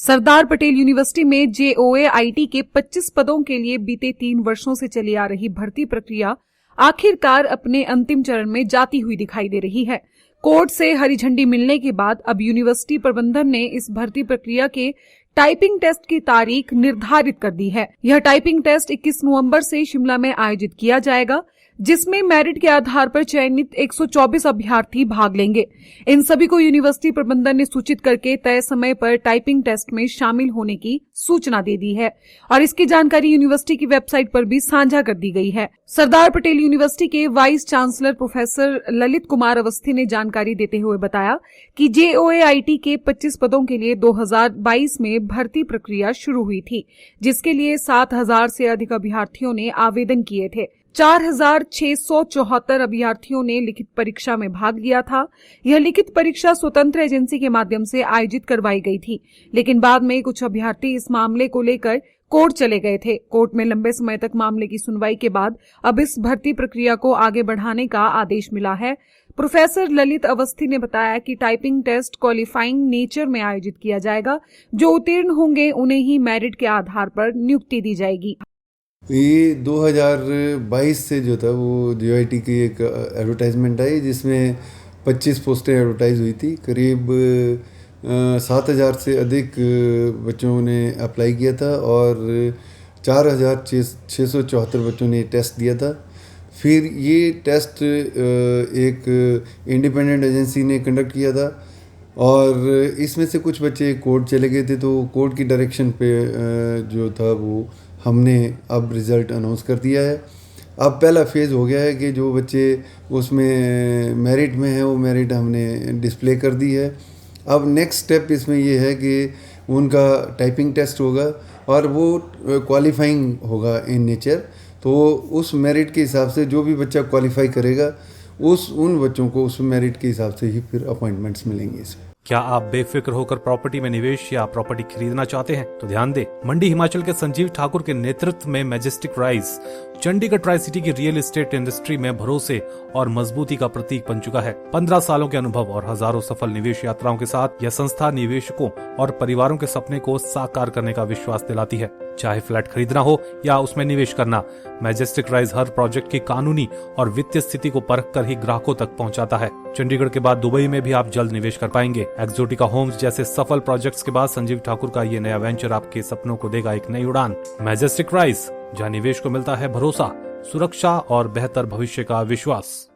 Sardar Patel university में JOAIT के 25 पदों के लिए बीते 3 वर्षों से चली आ रही भर्ती प्रक्रिया आखिरकार अपने अंतिम चरण में जाती हुई दिखाई दे रही है। कोर्ट से हरी झंडी मिलने के बाद अब यूनिवर्सिटी प्रबंधन ने इस भर्ती प्रक्रिया के टाइपिंग टेस्ट की तारीख निर्धारित कर दी है। यह टाइपिंग टेस्ट 21 नवंबर से शिमला में आयोजित किया जाएगा, जिसमें मेरिट के आधार पर चयनित 124 अभ्यर्थी भाग लेंगे। इन सभी को यूनिवर्सिटी प्रबंधन ने सूचित करके तय समय पर टाइपिंग टेस्ट में शामिल होने की सूचना दे दी है और इसकी जानकारी यूनिवर्सिटी की वेबसाइट पर भी साझा कर दी गई है। सरदार पटेल यूनिवर्सिटी के vice chancellor professor Lalit Kumar Awasthi ने जानकारी देते हुए बताया कि JOAIT के 25 पदों के लिए 2022 में भर्ती प्रक्रिया शुरू हुई थी, जिसके लिए 7,000 से अधिक अभ्यर्थियों ने आवेदन किए थे। 4,674 अभ्यर्थियों ने लिखित परीक्षा में भाग लिया था। यह लिखित परीक्षा स्वतंत्र एजेंसी के माध्यम से आयोजित करवाई गई थी, लेकिन बाद में कुछ अभ्यर्थी इस मामले को लेकर कोर्ट चले गए थे। कोर्ट में लंबे समय तक मामले की सुनवाई के बाद अब इस भर्ती प्रक्रिया को आगे बढ़ाने का आदेश मिला है। प्रोफेसर ललित अवस्थी ने बताया कि टाइपिंग टेस्ट क्वालिफाइंग नेचर में आयोजित किया जाएगा। जो उत्तीर्ण होंगे उन्हें ही मेरिट के आधार पर नियुक्ति दी जाएगी। ये 2022 से जो था वो JOAIT की एक एडवर्टाइजमेंट आई, जिसमें 25 पोस्टें एडवर्टाइज हुई थी। करीब 7,000 से अधिक बच्चों ने अप्लाई किया था और 4,674 बच्चों ने टेस्ट दिया था। फिर ये टेस्ट एक इंडिपेंडेंट एजेंसी ने कंडक्ट किया था और इसमें से कुछ बच्चे कोर्ट चले गए थे, तो कोर्ट की डायरेक्शन पे जो था वो हमने अब रिज़ल्ट अनाउंस कर दिया है। अब पहला फेज़ हो गया है कि जो बच्चे उसमें मेरिट में हैं वो मेरिट हमने डिस्प्ले कर दी है। अब नेक्स्ट स्टेप इसमें ये है कि उनका टाइपिंग टेस्ट होगा और वो क्वालिफाइंग होगा इन नेचर। तो उस मेरिट के हिसाब से जो भी बच्चा क्वालिफाई करेगा उन बच्चों को उस मेरिट के हिसाब से ही फिर अपॉइंटमेंट्स मिलेंगे इसमें। क्या आप बेफिक्र होकर प्रॉपर्टी में निवेश या प्रॉपर्टी खरीदना चाहते हैं? तो ध्यान दें, मंडी हिमाचल के संजीव ठाकुर के नेतृत्व में majestic rise Chandigarh tri city की रियल एस्टेट इंडस्ट्री में भरोसे और मजबूती का प्रतीक बन चुका है। 15 सालों के अनुभव और हजारों सफल निवेश यात्राओं के साथ यह संस्था निवेशकों और परिवारों के सपने को साकार करने का विश्वास दिलाती है। चाहे फ्लैट खरीदना हो या उसमें निवेश करना, मैजेस्टिक राइज हर प्रोजेक्ट की कानूनी और वित्तीय स्थिति को परख कर ही ग्राहकों तक पहुंचाता है। चंडीगढ़ के बाद दुबई में भी आप जल्द निवेश कर पाएंगे। एक्सोटिका होम्स जैसे सफल प्रोजेक्ट्स के बाद संजीव ठाकुर का ये नया वेंचर आपके सपनों को देगा एक नई उड़ान। मैजेस्टिक राइज, जहां निवेश को मिलता है भरोसा, सुरक्षा और बेहतर भविष्य का विश्वास।